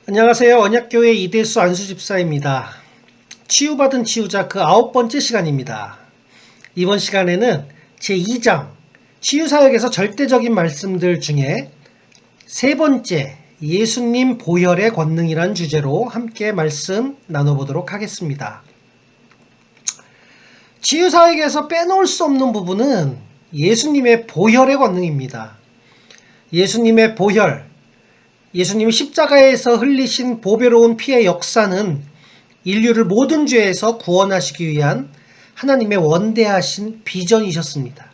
안녕하세요. 언약교회 이대수 안수집사입니다. 치유받은 치유자 그 9번째 시간입니다. 이번 시간에는 제2장 치유사역에서 절대적인 말씀들 중에 세 번째 예수님 보혈의 권능이란 주제로 함께 말씀 나눠보도록 하겠습니다. 치유사역에서 빼놓을 수 없는 부분은 예수님의 보혈의 권능입니다. 예수님의 보혈, 예수님이 십자가에서 흘리신 보배로운 피의 역사는 인류를 모든 죄에서 구원하시기 위한 하나님의 원대하신 비전이셨습니다.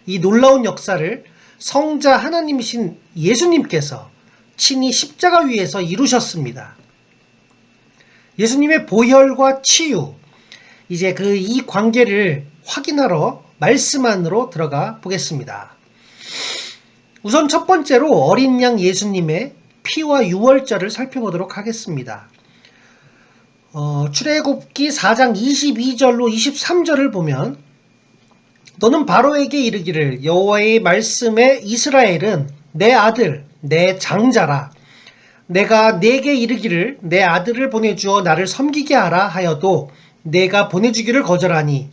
이 놀라운 역사를 성자 하나님이신 예수님께서 친히 십자가 위에서 이루셨습니다. 예수님의 보혈과 치유, 이제 이 관계를 확인하러 말씀 안으로 들어가 보겠습니다. 우선 첫 번째로 어린 양 예수님의 피와 유월절을 살펴보도록 하겠습니다. 출애굽기 4장 22절로 23절을 보면 너는 바로에게 이르기를 여호와의 말씀에 이스라엘은 내 아들 내 장자라. 내가 네게 이르기를 내 아들을 보내주어 나를 섬기게 하라 하여도 내가 보내주기를 거절하니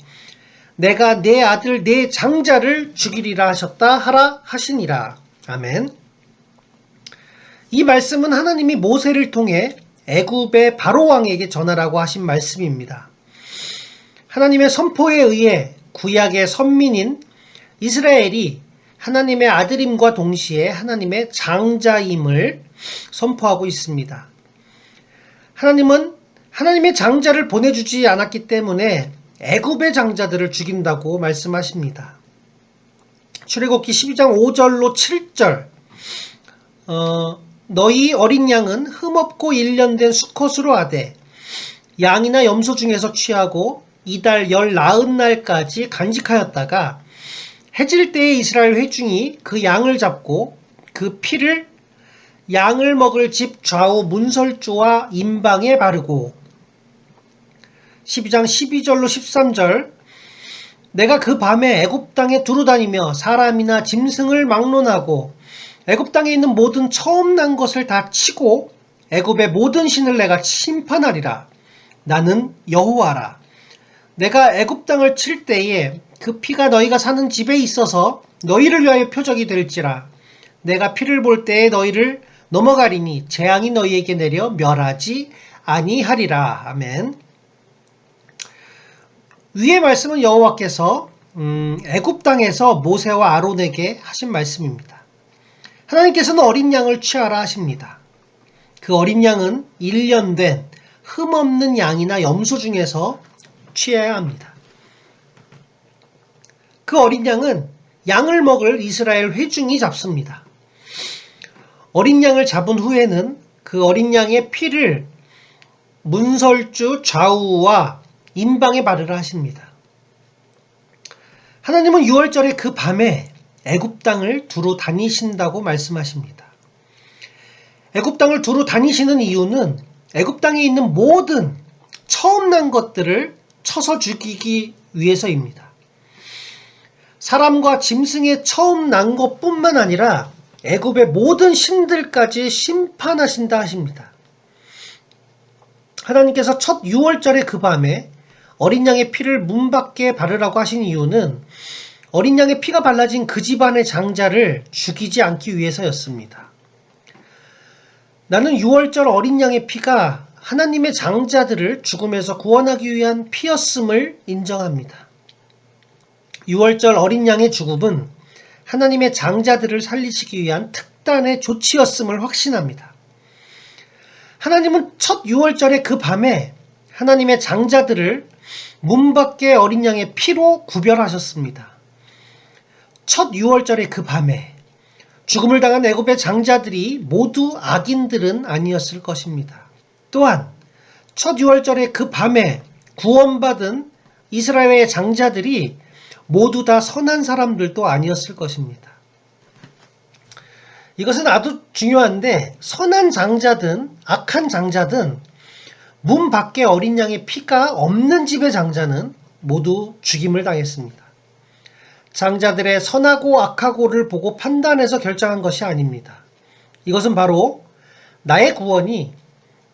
내가 내 아들 내 장자를 죽이리라 하셨다 하라 하시니라. 아멘. 이 말씀은 하나님이 모세를 통해 애굽의 바로 왕에게 전하라고 하신 말씀입니다. 하나님의 선포에 의해 구약의 선민인 이스라엘이 하나님의 아들임과 동시에 하나님의 장자임을 선포하고 있습니다. 하나님은 하나님의 장자를 보내주지 않았기 때문에 애굽의 장자들을 죽인다고 말씀하십니다. 출애굽기 12장 5절로 7절 너희 어린 양은 흠없고 1년 된 수컷으로 하되 양이나 염소 중에서 취하고 이달 열 나흔 날까지 간직하였다가 해질 때에 이스라엘 회중이 그 양을 잡고 그 피를 양을 먹을 집 좌우 문설주와 임방에 바르고 12장 12절로 13절 내가 그 밤에 애굽 땅에 두루다니며 사람이나 짐승을 막론하고 애굽 땅에 있는 모든 처음 난 것을 다 치고 애굽의 모든 신을 내가 심판하리라. 나는 여호와라. 내가 애굽 땅을 칠 때에 그 피가 너희가 사는 집에 있어서 너희를 위하여 표적이 될지라. 내가 피를 볼 때에 너희를 넘어가리니 재앙이 너희에게 내려 멸하지 아니하리라. 아멘. 위의 말씀은 여호와께서 애굽 땅에서 모세와 아론에게 하신 말씀입니다. 하나님께서는 어린 양을 취하라 하십니다. 그 어린 양은 1년 된 흠없는 양이나 염소 중에서 취해야 합니다. 그 어린 양은 양을 먹을 이스라엘 회중이 잡습니다. 어린 양을 잡은 후에는 그 어린 양의 피를 문설주 좌우와 임방에 바르라 하십니다. 하나님은 유월절의 그 밤에 애굽 땅을 두루 다니신다고 말씀하십니다. 애굽 땅을 두루 다니시는 이유는 애굽 땅에 있는 모든 처음 난 것들을 쳐서 죽이기 위해서입니다. 사람과 짐승의 처음 난 것뿐만 아니라 애굽의 모든 신들까지 심판하신다 하십니다. 하나님께서 첫 유월절의 그 밤에 어린 양의 피를 문 밖에 바르라고 하신 이유는 어린 양의 피가 발라진 그 집안의 장자를 죽이지 않기 위해서였습니다. 나는 유월절 어린 양의 피가 하나님의 장자들을 죽음에서 구원하기 위한 피였음을 인정합니다. 유월절 어린 양의 죽음은 하나님의 장자들을 살리시기 위한 특단의 조치였음을 확신합니다. 하나님은 첫 유월절의 그 밤에 하나님의 장자들을 문 밖의 어린 양의 피로 구별하셨습니다. 첫 유월절의 그 밤에 죽음을 당한 애굽의 장자들이 모두 악인들은 아니었을 것입니다. 또한 첫 유월절의 그 밤에 구원받은 이스라엘의 장자들이 모두 다 선한 사람들도 아니었을 것입니다. 이것은 아주 중요한데 선한 장자든 악한 장자든 문 밖에 어린 양의 피가 없는 집의 장자는 모두 죽임을 당했습니다. 장자들의 선하고 악하고를 보고 판단해서 결정한 것이 아닙니다. 이것은 바로 나의 구원이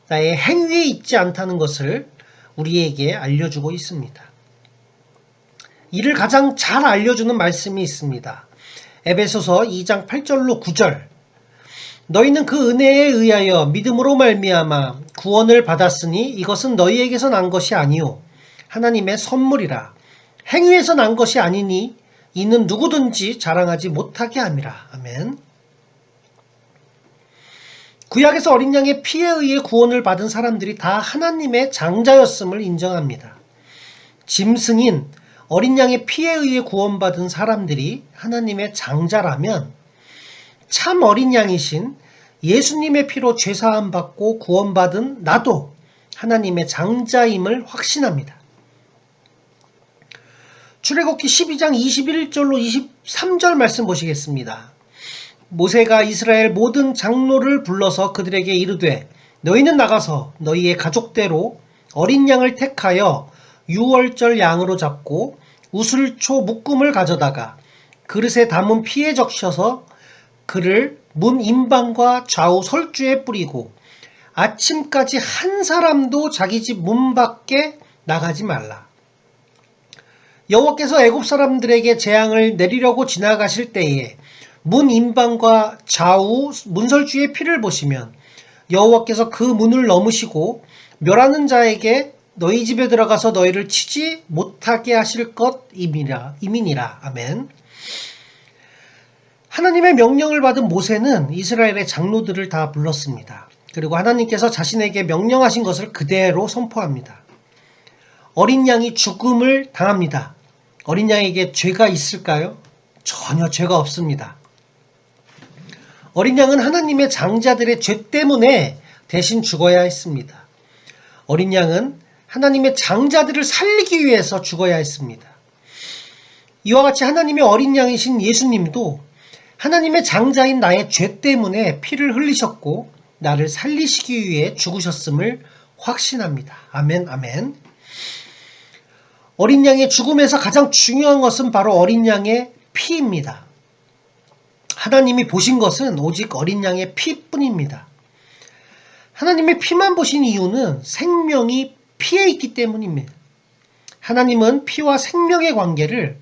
나의 행위에 있지 않다는 것을 우리에게 알려주고 있습니다. 이를 가장 잘 알려주는 말씀이 있습니다. 에베소서 2장 8절로 9절. 너희는 그 은혜에 의하여 믿음으로 말미암아 구원을 받았으니 이것은 너희에게서 난 것이 아니요 하나님의 선물이라. 행위에서 난 것이 아니니 이는 누구든지 자랑하지 못하게 함이라. 아멘. 구약에서 어린 양의 피에 의해 구원을 받은 사람들이 다 하나님의 장자였음을 인정합니다. 짐승인 어린 양의 피에 의해 구원받은 사람들이 하나님의 장자라면 참 어린 양이신 예수님의 피로 죄사함 받고 구원받은 나도 하나님의 장자임을 확신합니다. 출애굽기 12장 21절로 23절 말씀 보시겠습니다. 모세가 이스라엘 모든 장로를 불러서 그들에게 이르되 너희는 나가서 너희의 가족대로 어린 양을 택하여 유월절 양으로 잡고 우슬초 묶음을 가져다가 그릇에 담은 피에 적셔서 그를 문 임방과 좌우 설주에 뿌리고 아침까지 한 사람도 자기 집 문 밖에 나가지 말라. 여호와께서 애굽 사람들에게 재앙을 내리려고 지나가실 때에 문 임방과 좌우 문설주의 피를 보시면 여호와께서 그 문을 넘으시고 멸하는 자에게 너희 집에 들어가서 너희를 치지 못하게 하실 것임이니라. 아멘. 하나님의 명령을 받은 모세는 이스라엘의 장로들을 다 불렀습니다. 그리고 하나님께서 자신에게 명령하신 것을 그대로 선포합니다. 어린 양이 죽음을 당합니다. 어린 양에게 죄가 있을까요? 전혀 죄가 없습니다. 어린 양은 하나님의 장자들의 죄 때문에 대신 죽어야 했습니다. 어린 양은 하나님의 장자들을 살리기 위해서 죽어야 했습니다. 이와 같이 하나님의 어린 양이신 예수님도 하나님의 장자인 나의 죄 때문에 피를 흘리셨고 나를 살리시기 위해 죽으셨음을 확신합니다. 아멘, 아멘. 어린 양의 죽음에서 가장 중요한 것은 바로 어린 양의 피입니다. 하나님이 보신 것은 오직 어린 양의 피뿐입니다. 하나님의 피만 보신 이유는 생명이 피에 있기 때문입니다. 하나님은 피와 생명의 관계를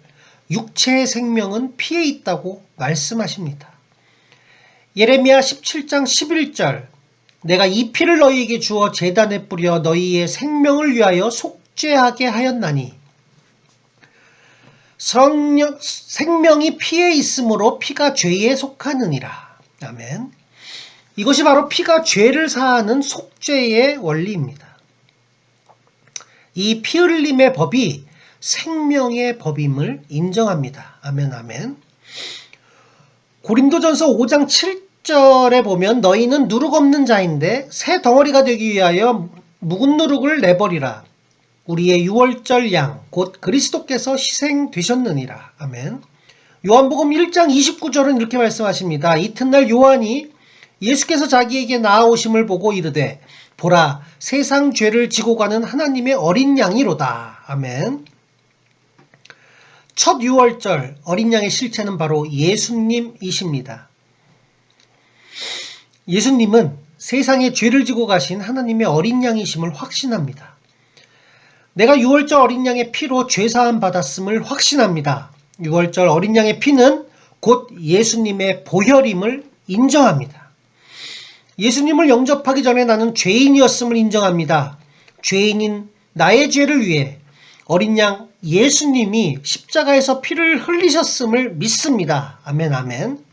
육체의 생명은 피에 있다고 말씀하십니다. 예레미야 17장 11절 내가 이 피를 너희에게 주어 제단에 뿌려 너희의 생명을 위하여 속죄하게 하였나니 생명이 피에 있으므로 피가 죄에 속하느니라. 아멘. 이것이 바로 피가 죄를 사하는 속죄의 원리입니다. 이 피 흘림의 법이 생명의 법임을 인정합니다. 아멘, 아멘. 고린도전서 5장 7절에 보면 너희는 누룩 없는 자인데 새 덩어리가 되기 위하여 묵은 누룩을 내버리라. 우리의 유월절 양 곧 그리스도께서 희생되셨느니라. 아멘. 요한복음 1장 29절은 이렇게 말씀하십니다. 이튿날 요한이 예수께서 자기에게 나아오심을 보고 이르되 보라 세상 죄를 지고 가는 하나님의 어린 양이로다. 아멘. 첫 유월절 어린 양의 실체는 바로 예수님이십니다. 예수님은 세상의 죄를 지고 가신 하나님의 어린 양이심을 확신합니다. 내가 유월절 어린 양의 피로 죄사함 받았음을 확신합니다. 유월절 어린 양의 피는 곧 예수님의 보혈임을 인정합니다. 예수님을 영접하기 전에 나는 죄인이었음을 인정합니다. 죄인인 나의 죄를 위해 어린 양 예수님이 십자가에서 피를 흘리셨음을 믿습니다. 아멘, 아멘.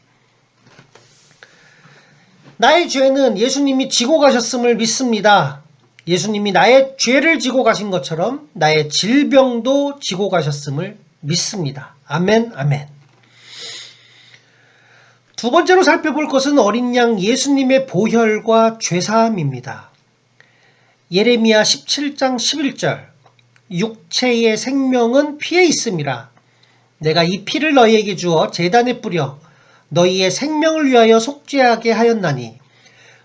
나의 죄는 예수님이 지고 가셨음을 믿습니다. 예수님이 나의 죄를 지고 가신 것처럼 나의 질병도 지고 가셨음을 믿습니다. 아멘, 아멘. 두 번째로 살펴볼 것은 어린 양 예수님의 보혈과 죄사함입니다. 예레미야 17장 11절 육체의 생명은 피에 있음이라. 내가 이 피를 너희에게 주어 제단에 뿌려 너희의 생명을 위하여 속죄하게 하였나니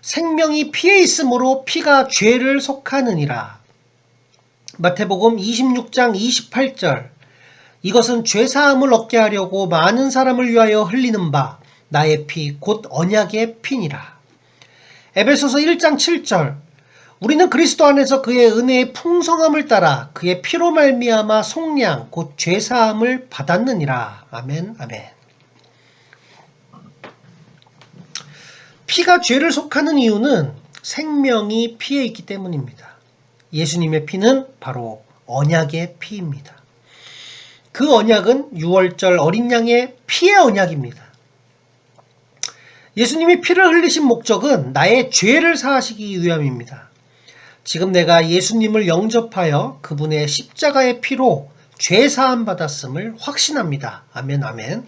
생명이 피에 있으므로 피가 죄를 속하느니라. 마태복음 26장 28절 이것은 죄사함을 얻게 하려고 많은 사람을 위하여 흘리는 바 나의 피 곧 언약의 피니라. 에베소서 1장 7절 우리는 그리스도 안에서 그의 은혜의 풍성함을 따라 그의 피로 말미암아 속량 곧 죄사함을 받았느니라. 아멘, 아멘. 피가 죄를 속하는 이유는 생명이 피에 있기 때문입니다. 예수님의 피는 바로 언약의 피입니다. 그 언약은 유월절 어린 양의 피의 언약입니다. 예수님이 피를 흘리신 목적은 나의 죄를 사하시기 위함입니다. 지금 내가 예수님을 영접하여 그분의 십자가의 피로 죄 사함 받았음을 확신합니다. 아멘, 아멘.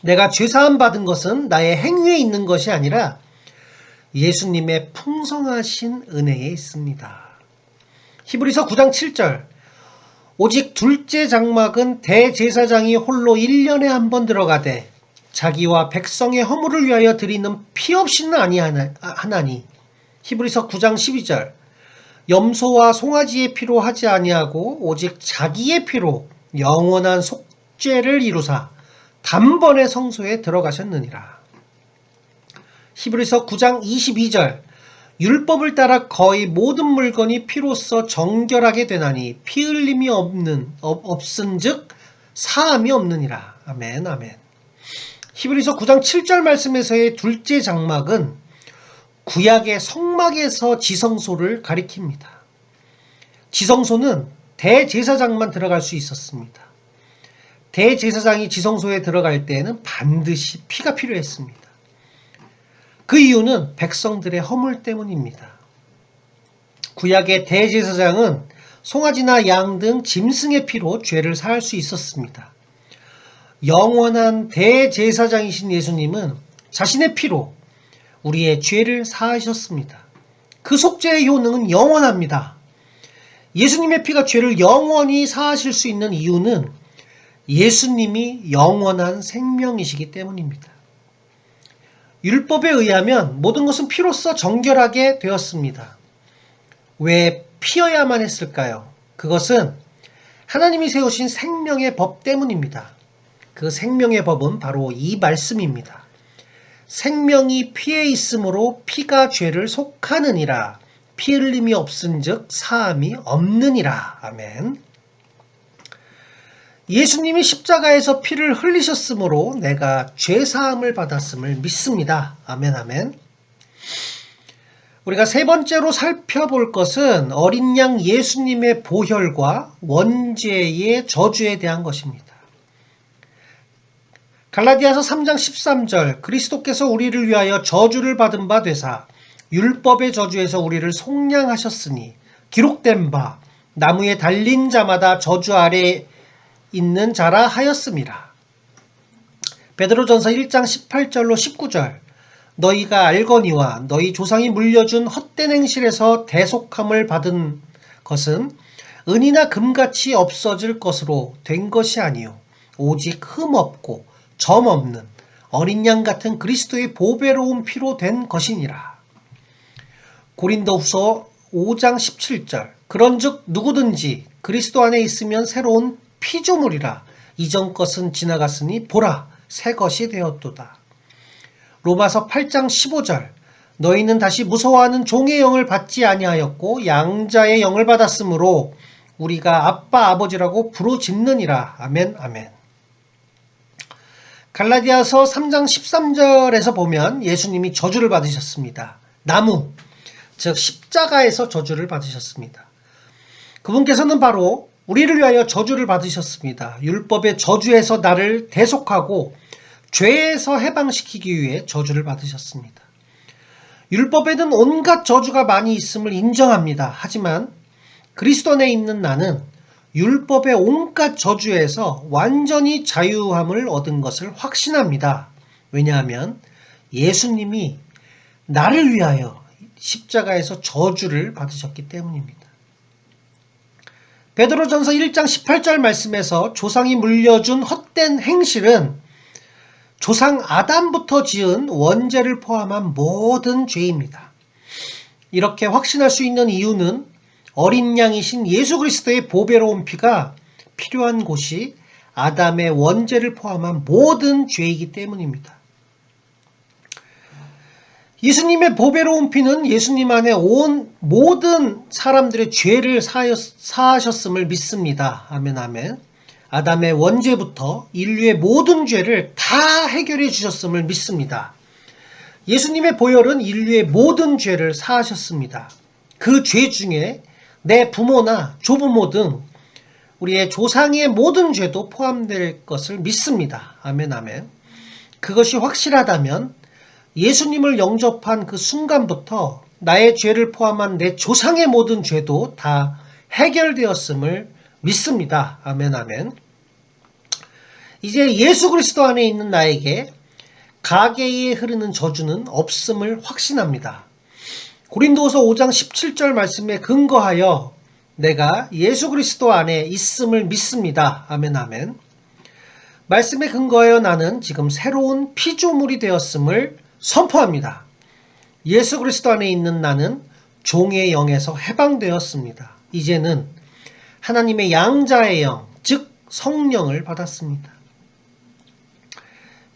내가 죄 사함 받은 것은 나의 행위에 있는 것이 아니라 예수님의 풍성하신 은혜에 있습니다. 히브리서 9장 7절. 오직 둘째 장막은 대제사장이 홀로 1년에 한 번 들어가되 자기와 백성의 허물을 위하여 드리는 피 없이는 아니하나니. 히브리서 9장 12절. 염소와 송아지의 피로 하지 아니하고 오직 자기의 피로 영원한 속죄를 이루사 단번에 성소에 들어가셨느니라. 히브리서 9장 22절. 율법을 따라 거의 모든 물건이 피로써 정결하게 되나니 피 흘림이 없은즉 사함이 없느니라. 아멘, 아멘. 히브리서 9장 7절 말씀에서의 둘째 장막은 구약의 성막에서 지성소를 가리킵니다. 지성소는 대제사장만 들어갈 수 있었습니다. 대제사장이 지성소에 들어갈 때에는 반드시 피가 필요했습니다. 그 이유는 백성들의 허물 때문입니다. 구약의 대제사장은 송아지나 양 등 짐승의 피로 죄를 사할 수 있었습니다. 영원한 대제사장이신 예수님은 자신의 피로 우리의 죄를 사하셨습니다. 그 속죄의 효능은 영원합니다. 예수님의 피가 죄를 영원히 사하실 수 있는 이유는 예수님이 영원한 생명이시기 때문입니다. 율법에 의하면 모든 것은 피로써 정결하게 되었습니다. 왜 피어야만 했을까요? 그것은 하나님이 세우신 생명의 법 때문입니다. 그 생명의 법은 바로 이 말씀입니다. 생명이 피에 있으므로 피가 죄를 속하느니라. 피 흘림이 없은즉 사함이 없느니라. 아멘. 예수님이 십자가에서 피를 흘리셨으므로 내가 죄사함을 받았음을 믿습니다. 아멘, 아멘. 우리가 세 번째로 살펴볼 것은 어린 양 예수님의 보혈과 원죄의 저주에 대한 것입니다. 갈라디아서 3장 13절. 그리스도께서 우리를 위하여 저주를 받은 바 되사 율법의 저주에서 우리를 속량하셨으니 기록된 바 나무에 달린 자마다 저주 아래 있는 자라 하였음이라. 베드로전서 1장 18절로 19절. 너희가 알거니와 너희 조상이 물려준 헛된 행실에서 대속함을 받은 것은 은이나 금같이 없어질 것으로 된 것이 아니요 오직 흠없고 점없는 어린 양 같은 그리스도의 보배로운 피로 된 것이니라. 고린도후서 5장 17절. 그런즉 누구든지 그리스도 안에 있으면 새로운 피조물이라. 이전 것은 지나갔으니 보라 새 것이 되었도다. 로마서 8장 15절. 너희는 다시 무서워하는 종의 영을 받지 아니하였고 양자의 영을 받았으므로 우리가 아빠 아버지라고 부르짖느니라. 아멘, 아멘. 갈라디아서 3장 13절에서 보면 예수님이 저주를 받으셨습니다. 나무, 즉 십자가에서 저주를 받으셨습니다. 그분께서는 바로 우리를 위하여 저주를 받으셨습니다. 율법의 저주에서 나를 대속하고 죄에서 해방시키기 위해 저주를 받으셨습니다. 율법에는 온갖 저주가 많이 있음을 인정합니다. 하지만 그리스도 안에 있는 나는 율법의 온갖 저주에서 완전히 자유함을 얻은 것을 확신합니다. 왜냐하면 예수님이 나를 위하여 십자가에서 저주를 받으셨기 때문입니다. 베드로전서 1장 18절 말씀에서 조상이 물려준 헛된 행실은 조상 아담부터 지은 원죄를 포함한 모든 죄입니다. 이렇게 확신할 수 있는 이유는 어린 양이신 예수 그리스도의 보배로운 피가 필요한 곳이 아담의 원죄를 포함한 모든 죄이기 때문입니다. 예수님의 보배로운 피는 예수님 안에 온 모든 사람들의 죄를 사하셨음을 믿습니다. 아멘, 아멘. 아담의 원죄부터 인류의 모든 죄를 다 해결해 주셨음을 믿습니다. 예수님의 보혈은 인류의 모든 죄를 사하셨습니다. 그 죄 중에 내 부모나 조부모 등 우리의 조상의 모든 죄도 포함될 것을 믿습니다. 아멘, 아멘. 그것이 확실하다면 예수님을 영접한 그 순간부터 나의 죄를 포함한 내 조상의 모든 죄도 다 해결되었음을 믿습니다. 아멘, 아멘. 이제 예수 그리스도 안에 있는 나에게 가계에 흐르는 저주는 없음을 확신합니다. 고린도후서 5장 17절 말씀에 근거하여 내가 예수 그리스도 안에 있음을 믿습니다. 아멘, 아멘. 말씀에 근거하여 나는 지금 새로운 피조물이 되었음을 선포합니다. 예수 그리스도 안에 있는 나는 종의 영에서 해방되었습니다. 이제는 하나님의 양자의 영, 즉 성령을 받았습니다.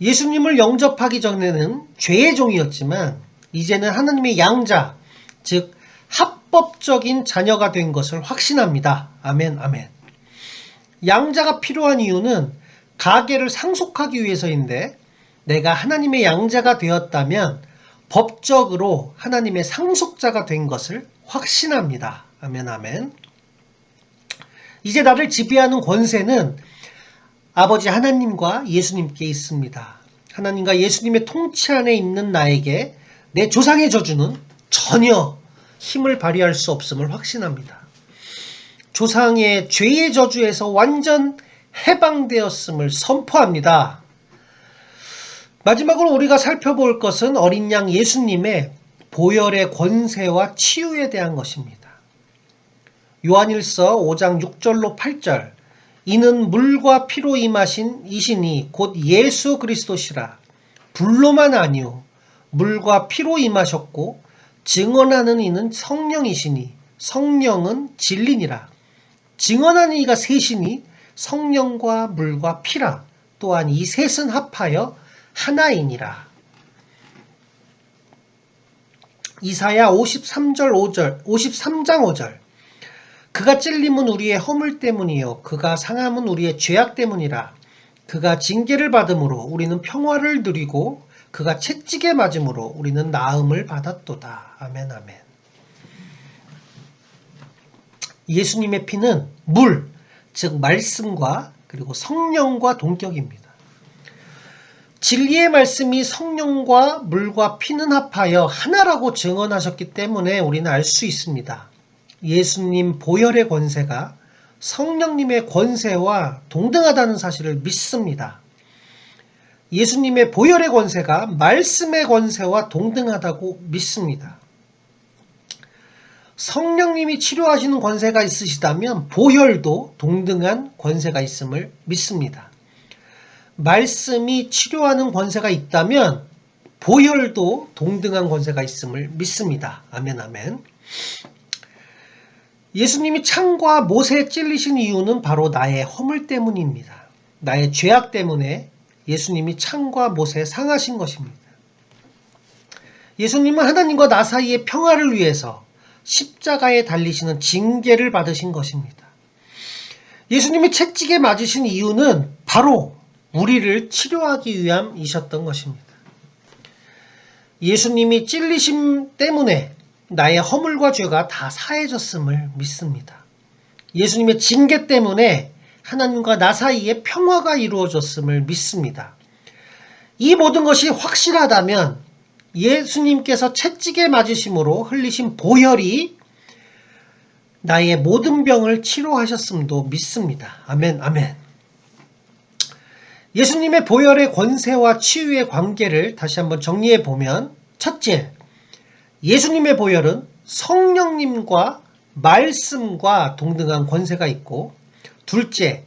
예수님을 영접하기 전에는 죄의 종이었지만 이제는 하나님의 양자, 즉 합법적인 자녀가 된 것을 확신합니다. 아멘, 아멘. 양자가 필요한 이유는 가계를 상속하기 위해서인데 내가 하나님의 양자가 되었다면 법적으로 하나님의 상속자가 된 것을 확신합니다. 아멘, 아멘. 이제 나를 지배하는 권세는 아버지 하나님과 예수님께 있습니다. 하나님과 예수님의 통치 안에 있는 나에게 내 조상의 저주는 전혀 힘을 발휘할 수 없음을 확신합니다. 조상의 죄의 저주에서 완전 해방되었음을 선포합니다. 마지막으로 우리가 살펴볼 것은 어린 양 예수님의 보혈의 권세와 치유에 대한 것입니다. 요한일서 5장 6절로 8절 이는 물과 피로 임하신 이신이 곧 예수 그리스도시라 불로만 아니요 물과 피로 임하셨고 증언하는 이는 성령이시니 성령은 진리니라. 증언하는 이가 셋이니 성령과 물과 피라. 또한 이 셋은 합하여 하나이니라. 이사야 53장 5절 그가 찔림은 우리의 허물 때문이요 그가 상함은 우리의 죄악 때문이라. 그가 징계를 받음으로 우리는 평화를 누리고 그가 채찍에 맞음으로 우리는 나음을 받았도다. 아멘, 아멘. 예수님의 피는 물, 즉 말씀과 그리고 성령과 동격입니다. 진리의 말씀이 성령과 물과 피는 합하여 하나라고 증언하셨기 때문에 우리는 알 수 있습니다. 예수님 보혈의 권세가 성령님의 권세와 동등하다는 사실을 믿습니다. 예수님의 보혈의 권세가 말씀의 권세와 동등하다고 믿습니다. 성령님이 치료하시는 권세가 있으시다면 보혈도 동등한 권세가 있음을 믿습니다. 말씀이 치료하는 권세가 있다면 보혈도 동등한 권세가 있음을 믿습니다. 아멘, 아멘. 예수님이 창과 못에 찔리신 이유는 바로 나의 허물 때문입니다. 나의 죄악 때문에 예수님이 창과 못에 상하신 것입니다. 예수님은 하나님과 나 사이의 평화를 위해서 십자가에 달리시는 징계를 받으신 것입니다. 예수님이 채찍에 맞으신 이유는 바로 우리를 치료하기 위함이셨던 것입니다. 예수님이 찔리심 때문에 나의 허물과 죄가 다 사해졌음을 믿습니다. 예수님의 징계 때문에 하나님과 나 사이에 평화가 이루어졌음을 믿습니다. 이 모든 것이 확실하다면 예수님께서 채찍에 맞으심으로 흘리신 보혈이 나의 모든 병을 치료하셨음도 믿습니다. 아멘, 아멘. 예수님의 보혈의 권세와 치유의 관계를 다시 한번 정리해 보면, 첫째, 예수님의 보혈은 성령님과 말씀과 동등한 권세가 있고, 둘째,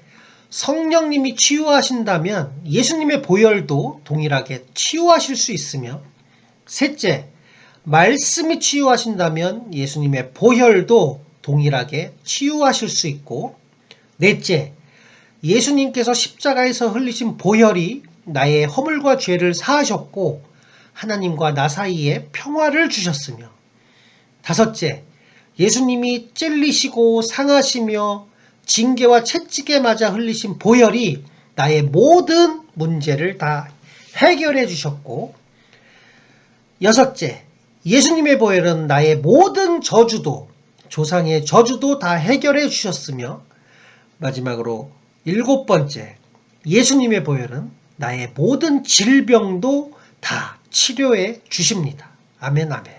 성령님이 치유하신다면 예수님의 보혈도 동일하게 치유하실 수 있으며, 셋째, 말씀이 치유하신다면 예수님의 보혈도 동일하게 치유하실 수 있고, 넷째, 예수님께서 십자가에서 흘리신 보혈이 나의 허물과 죄를 사하셨고 하나님과 나 사이에 평화를 주셨으며, 다섯째, 예수님이 찔리시고 상하시며 징계와 채찍에 맞아 흘리신 보혈이 나의 모든 문제를 다 해결해 주셨고, 여섯째, 예수님의 보혈은 나의 모든 저주도, 조상의 저주도 다 해결해 주셨으며, 마지막으로 일곱 번째, 예수님의 보혈은 나의 모든 질병도 다 치료해 주십니다. 아멘, 아멘.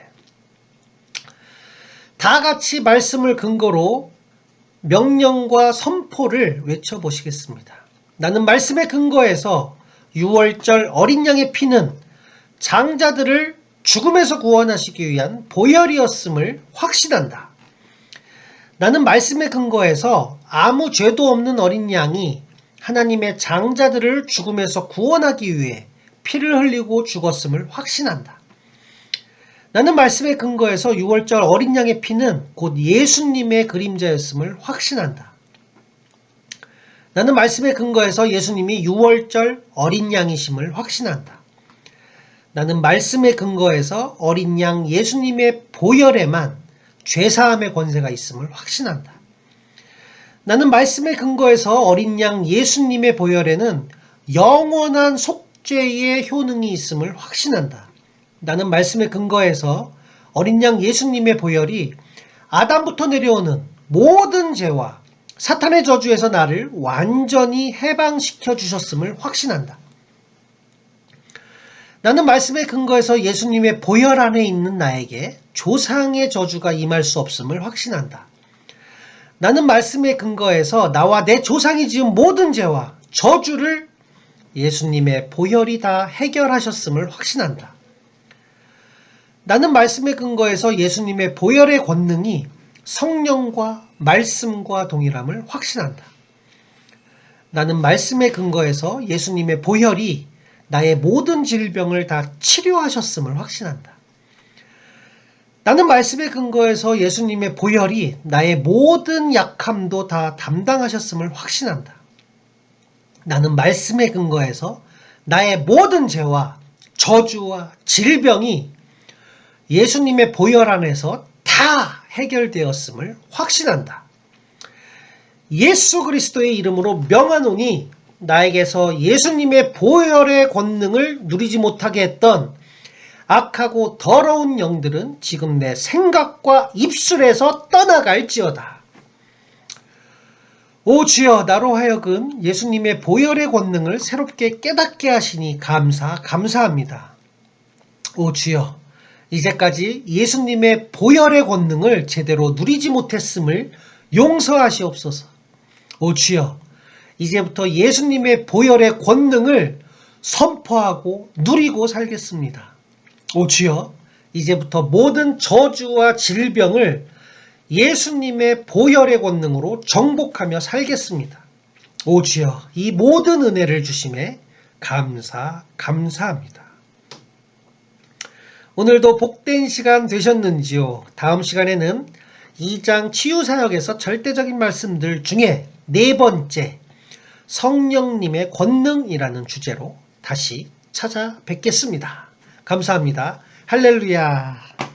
다 같이 말씀을 근거로 명령과 선포를 외쳐보시겠습니다. 나는 말씀에 근거해서 유월절 어린 양의 피는 장자들을 죽음에서 구원하시기 위한 보혈이었음을 확신한다. 나는 말씀에 근거해서 아무 죄도 없는 어린 양이 하나님의 장자들을 죽음에서 구원하기 위해 피를 흘리고 죽었음을 확신한다. 나는 말씀에 근거해서 유월절 어린 양의 피는 곧 예수님의 그림자였음을 확신한다. 나는 말씀에 근거해서 예수님이 유월절 어린 양이심을 확신한다. 나는 말씀에 근거해서 어린 양 예수님의 보혈에만 죄사함의 권세가 있음을 확신한다. 나는 말씀에 근거해서 어린 양 예수님의 보혈에는 영원한 속죄의 효능이 있음을 확신한다. 나는 말씀에 근거해서 어린 양 예수님의 보혈이 아담부터 내려오는 모든 죄와 사탄의 저주에서 나를 완전히 해방시켜 주셨음을 확신한다. 나는 말씀에 근거해서 예수님의 보혈 안에 있는 나에게 조상의 저주가 임할 수 없음을 확신한다. 나는 말씀에 근거해서 나와 내 조상이 지은 모든 죄와 저주를 예수님의 보혈이 다 해결하셨음을 확신한다. 나는 말씀에 근거해서 예수님의 보혈의 권능이 성령과 말씀과 동일함을 확신한다. 나는 말씀에 근거해서 예수님의 보혈이 나의 모든 질병을 다 치료하셨음을 확신한다. 나는 말씀에 근거해서 예수님의 보혈이 나의 모든 약함도 다 담당하셨음을 확신한다. 나는 말씀에 근거해서 나의 모든 죄와 저주와 질병이 예수님의 보혈 안에서 다 해결되었음을 확신한다. 예수 그리스도의 이름으로 명하노니 나에게서 예수님의 보혈의 권능을 누리지 못하게 했던 악하고 더러운 영들은 지금 내 생각과 입술에서 떠나갈지어다. 오 주여, 나로 하여금 예수님의 보혈의 권능을 새롭게 깨닫게 하시니 감사합니다. 오 주여, 이제까지 예수님의 보혈의 권능을 제대로 누리지 못했음을 용서하시옵소서. 오 주여, 이제부터 예수님의 보혈의 권능을 선포하고 누리고 살겠습니다. 오 주여, 이제부터 모든 저주와 질병을 예수님의 보혈의 권능으로 정복하며 살겠습니다. 오 주여, 이 모든 은혜를 주심에 감사합니다. 오늘도 복된 시간 되셨는지요? 다음 시간에는 2장 치유사역에서 절대적인 말씀들 중에 네 번째, 성령님의 권능이라는 주제로 다시 찾아뵙겠습니다. 감사합니다. 할렐루야.